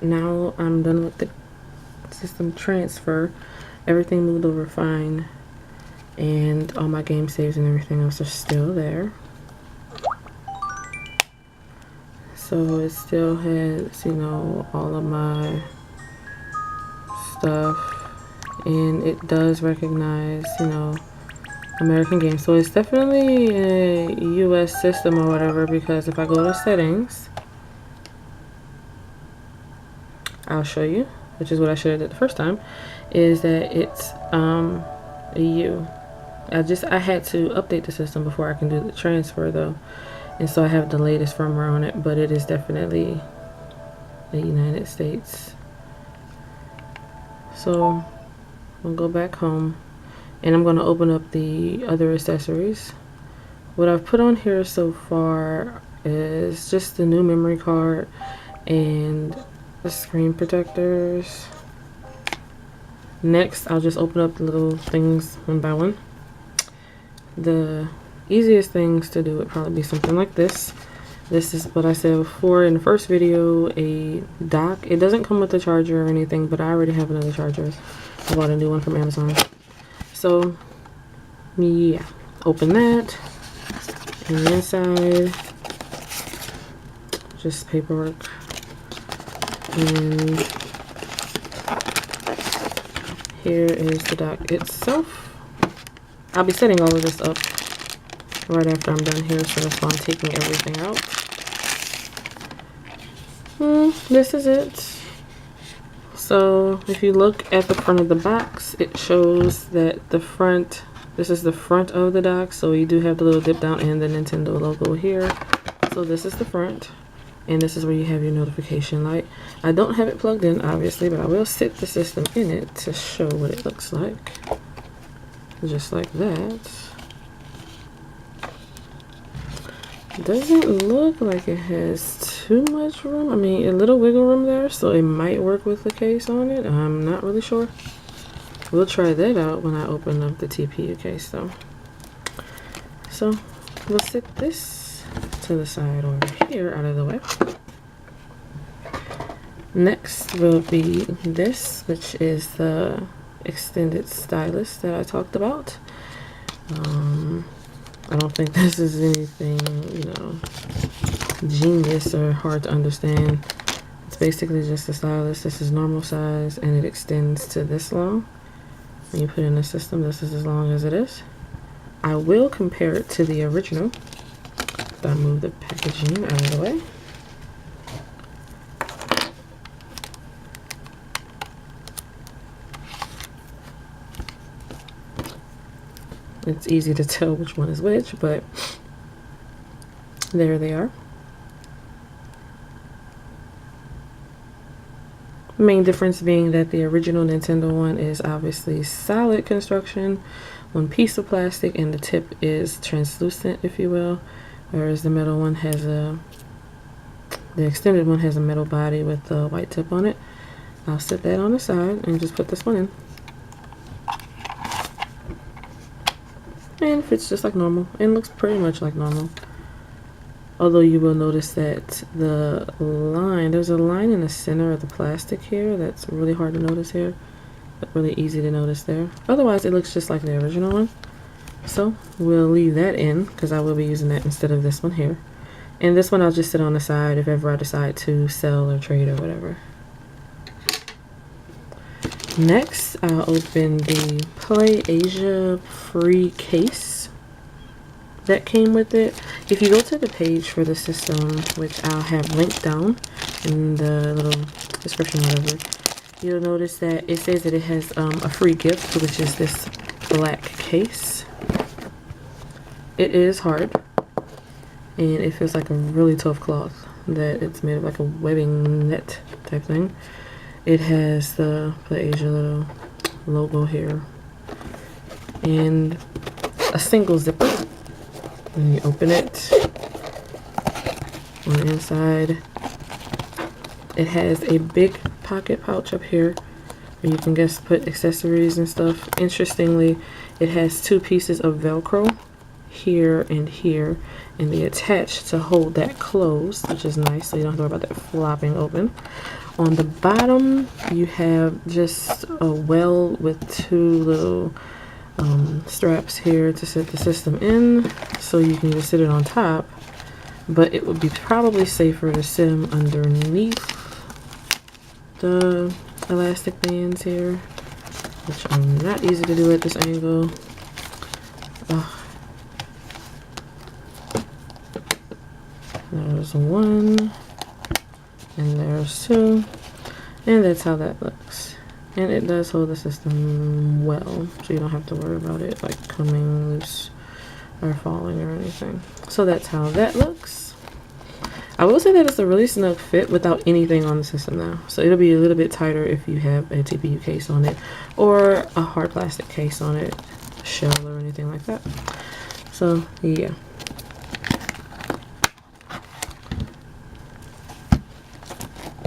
now I'm done with the system transfer. Everything moved over fine, and all my game saves and everything else are still there. So it still has, you know, all of my stuff, and it does recognize, you know, American games. So it's definitely a US system or whatever, because if I go to settings, I'll show you, which is what I should have did the first time, is that it's EU. I had to update the system before I can do the transfer though, and so I have the latest firmware on it, but it is definitely the United States. So I'll go back home, and I'm going to open up the other accessories. What I've put on here so far is just the new memory card and the screen protectors. Next, I'll just open up the little things one by one. The easiest things to do would probably be something like this. This is what I said before in the first video, a dock. It doesn't come with a charger or anything, but I already have another charger. I bought a new one from Amazon. So, yeah, open that. And inside, just paperwork. And here is the dock itself. I'll be setting all of this up right after I'm done here, so that's why I'm taking everything out. This is it. So if you look at the front of the box, it shows that the front, this is the front of the dock, so you do have the little dip down and the Nintendo logo here. So this is the front, and this is where you have your notification light. I don't have it plugged in, obviously, but I will sit the system in it to show what it looks like. Just like that. Doesn't look like it has too much room. I mean, a little wiggle room there, so it might work with the case on it. I'm not really sure. We'll try that out when I open up the TPU case though. So we'll sit this to the side over here out of the way. Next will be this, which is the extended stylus that I talked about. I don't think this is anything, you know, genius or hard to understand. It's basically just a stylus. This is normal size, and it extends to this long. When you put it in the system, this is as long as it is. I will compare it to the original. I'll move the packaging out of the way. It's easy to tell which one is which, but there they are. Main difference being that the original Nintendo one is obviously solid construction, one piece of plastic, and the tip is translucent, if you will, whereas the metal one has the extended one has a metal body with a white tip on it. I'll set that on the side and just put this one in. And fits just like normal, and looks pretty much like normal. Although you will notice that the line, there's a line in the center of the plastic here that's really hard to notice here, but really easy to notice there. Otherwise, it looks just like the original one. So we'll leave that in, because I will be using that instead of this one here. And this one I'll just sit on the side if ever I decide to sell or trade or whatever. Next, I'll open the Play Asia free case that came with it. If you go to the page for the system, which I'll have linked down in the little description or whatever, you'll notice that it says that it has a free gift, which is this black case. It is hard, and it feels like a really tough cloth, that it's made of like a webbing net type thing. It has the Play Asia little logo here, and a single zipper. When you open it, on the inside, it has a big pocket pouch up here where you can just put accessories and stuff. Interestingly, it has two pieces of Velcro here and here, and they attach to hold that closed, which is nice, so you don't have to worry about that flopping open. On the bottom, you have just a well with two little straps here to set the system in, so you can just sit it on top, but it would be probably safer to sit them underneath the elastic bands here, which are not easy to do at this angle. There's one, and there's two, and that's how that looks. And it does hold the system well, so you don't have to worry about it like coming loose or falling or anything. So that's how that looks. I will say that it's a really snug fit without anything on the system now. So it'll be a little bit tighter if you have a TPU case on it or a hard plastic case on it, shell or anything like that. So yeah.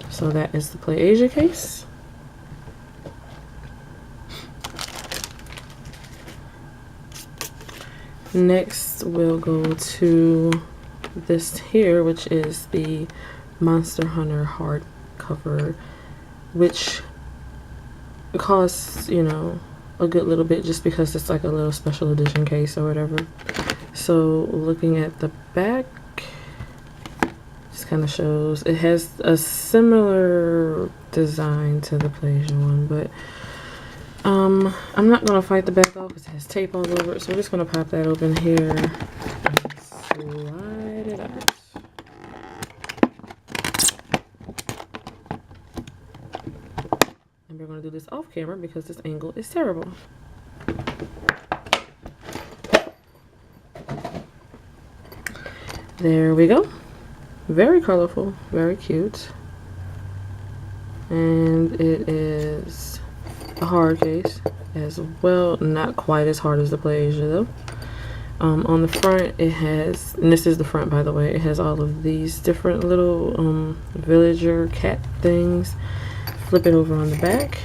So that is the Play Asia case. Next, we'll go to this here, which is the Monster Hunter hardcover, which costs, you know, a good little bit just because it's like a little special edition case or whatever. So looking at the back, just kind of shows it has a similar design to the Play Asia one, but I'm not going to fight the back off because it has tape all over it, so we're just going to pop that open here and slide it out. And we're going to do this off camera because this angle is terrible. There we go. Very colorful, very cute. And it is a hard case as well, not quite as hard as the Play Asia though. On the front it has, and this is the front by the way, it has all of these different little villager cat things. Flip it over on the back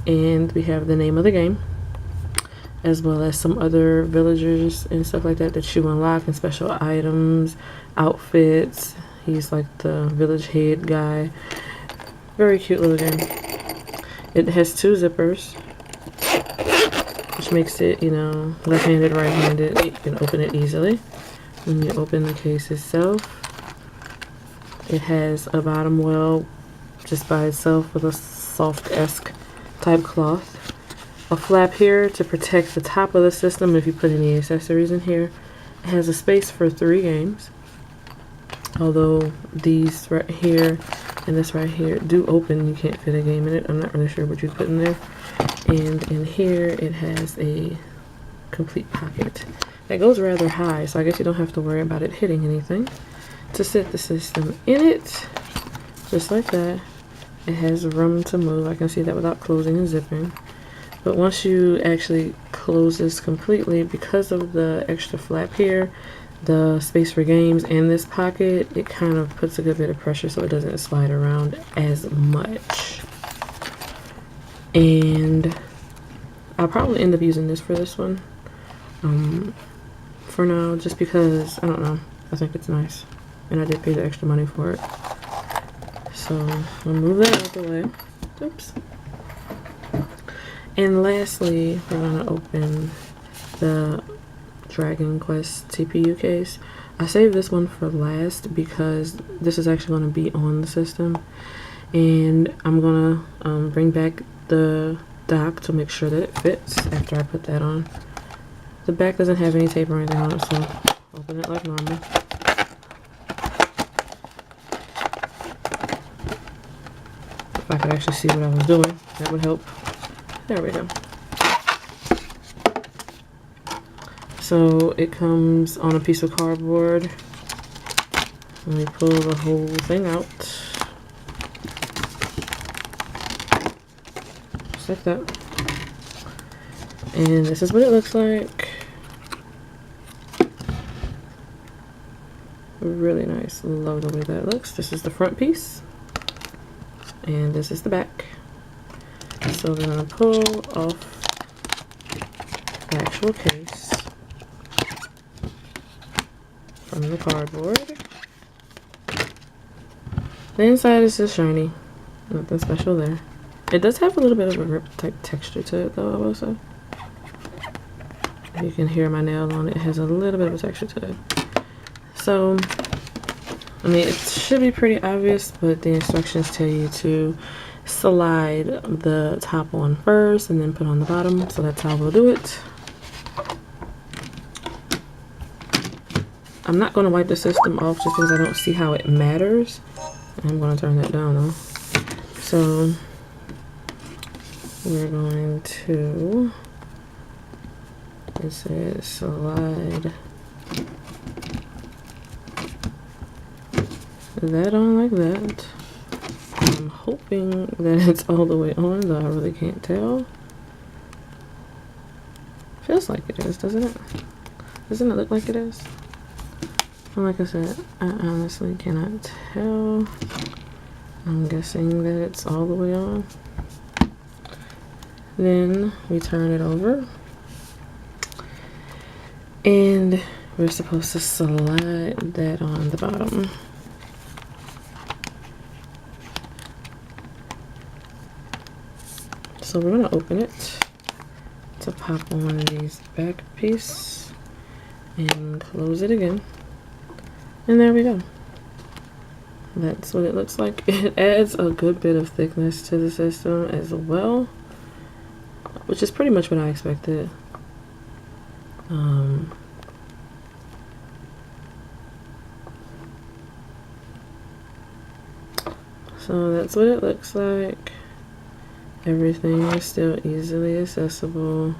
and we have the name of the game, as well as some other villagers and stuff like that that you unlock, and special items, outfits. He's like the village head guy. Very cute little game. It has two zippers, which makes it, you know, left-handed, right-handed. You can open it easily. When you open the case itself, it has a bottom well just by itself with a soft-esque type cloth. A flap here to protect the top of the system if you put any accessories in here. It has a space for 3 games, although these right here and this right here do open. You can't fit a game in it. I'm not really sure what you put in there. And in here it has a complete pocket that goes rather high, so I guess you don't have to worry about it hitting anything. To set the system in it, just like that, it has room to move. I can see that without closing and zipping. But once you actually close this completely, because of the extra flap here, the space for games, and this pocket, it kind of puts a good bit of pressure so it doesn't slide around as much. And I'll probably end up using this for this one for now, just because, I don't know, I think it's nice and I did pay the extra money for it. So we'll move that out of the way. Oops. And lastly, we're going to open the Dragon Quest TPU case. I saved this one for last because this is actually going to be on the system, and I'm going to bring back the dock to make sure that it fits after I put that on. The back doesn't have any tape or anything on it, so open it like normal. If I could actually see what I was doing, that would help. There we go. So it comes on a piece of cardboard. Let me pull the whole thing out. Just like that. And this is what it looks like. Really nice. Love the way that looks. This is the front piece. And this is the back. So we're going to pull off the actual case. from the cardboard. The inside is just shiny. Nothing special there. It does have a little bit of a rip type texture to it though, I will say. You can hear my nail on it. It has a little bit of a texture to it. So, I mean, it should be pretty obvious, but the instructions tell you to slide the top on first and then put on the bottom. So that's how we'll do it. I'm not going to wipe the system off just because I don't see how it matters. I'm going to turn that down though. So we're going to, it says slide that on like that. I'm hoping that it's all the way on, though I really can't tell. Feels like it is, doesn't it? Doesn't it look like it is? And like I said, I honestly cannot tell. I'm guessing that it's all the way on. Then we turn it over. And we're supposed to slide that on the bottom. So we're gonna open it to pop on these back piece and close it again. And there we go. That's what it looks like. It adds a good bit of thickness to the system as well, which is pretty much what I expected. So that's what it looks like. Everything is still easily accessible.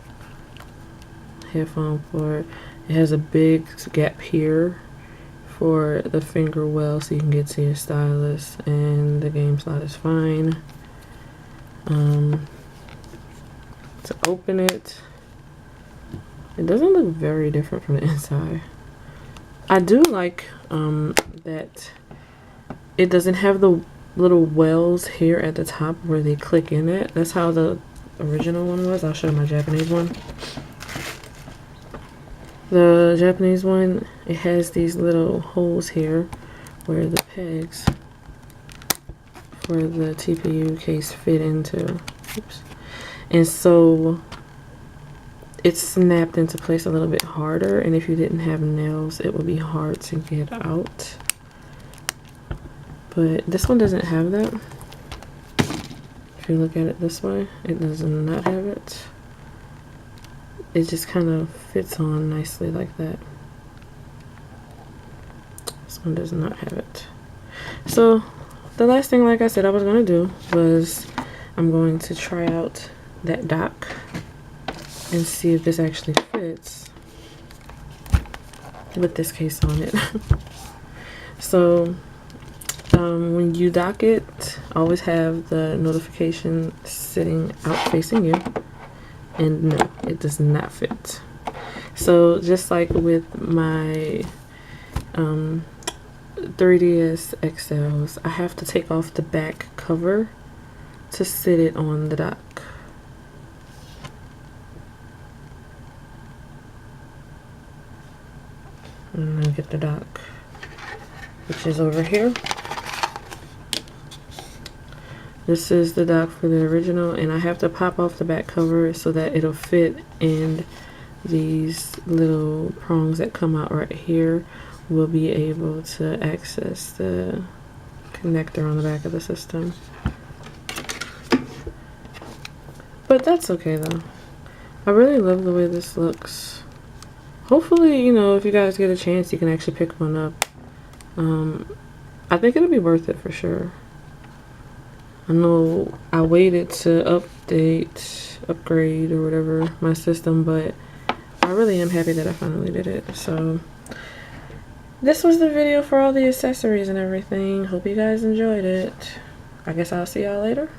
Headphone port. It has a big gap here for the finger well so you can get to your stylus, and the game slot is fine. To open it, it doesn't look very different from the inside. I do like that it doesn't have the little wells here at the top where they click in it. That's how the original one was. I'll show my Japanese one. The Japanese one, it has these little holes here where the pegs for the TPU case fit into. Oops. And so it's snapped into place a little bit harder, and if you didn't have nails, it would be hard to get out. But this one doesn't have that. If you look at it this way, it does not have it. It just kind of fits on nicely like that. This one does not have it. So the last thing, like I said, I was going to do was I'm going to try out that dock and see if this actually fits with this case on it. So when you dock it, always have the notification sitting out facing you, and no, it does not fit. So just like with my 3DS XLs, I have to take off the back cover to sit it on the dock. And then get the dock, which is over here. This is the dock for the original, and I have to pop off the back cover so that it'll fit in these little prongs that come out right here. We'll be able to access the connector on the back of the system. But that's okay though. I really love the way this looks. Hopefully, you know, if you guys get a chance, you can actually pick one up. I think it'll be worth it for sure. I know I waited to upgrade or whatever my system, but I really am happy that I finally did it. So this was the video for all the accessories and everything. Hope you guys enjoyed it. I guess I'll see y'all later.